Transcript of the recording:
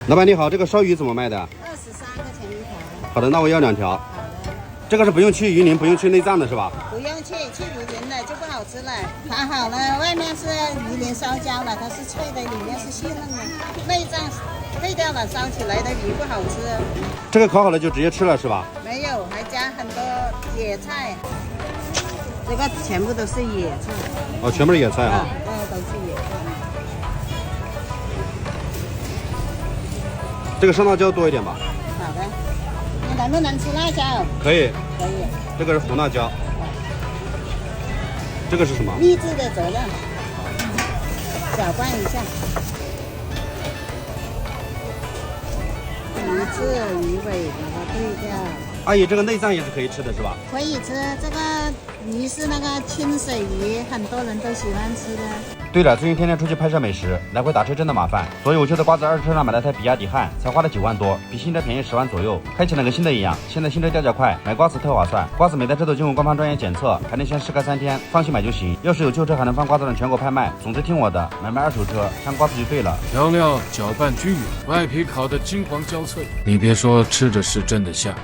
老板你好，这个烧鱼怎么卖的？23块钱一条。好的，那我要2条。好的。这个是不用去鱼鳞，不用去内脏的是吧？不用去鱼鳞的就不好吃了。它好了，外面是鱼鳞烧焦了，它是脆的，里面是细嫩的。内脏废掉了，烧起来的鱼不好吃。这个烤好了就直接吃了是吧？没有，还加很多野菜。这个全部都是野菜。哦，全部是野菜哈。都是野菜。这个上辣椒多一点吧。好的。你能不能吃辣椒？可以。可以。这个是红辣椒。这个是什么？秘制的佐料。搅拌一下。鱼翅、鱼尾把它对掉。阿姨，这个内脏也是可以吃的是吧？可以吃，这个鱼是那个清水鱼，很多人都喜欢吃的。对了，最近天天出去拍摄美食，来回打车真的麻烦，所以我就在瓜子二手车上买了台比亚迪汉，才花了9万多，比新车便宜10万左右，开起来跟新的一样。现在新车掉价快，买瓜子特划算。瓜子每台车都经过官方专业检测，还能先试开3天，放心买就行。要是有旧车，还能放瓜子上全国拍卖。总之听我的，买二手车上瓜子就对了。调料搅拌均匀，外皮烤得金黄焦脆，你别说，吃着是真的香。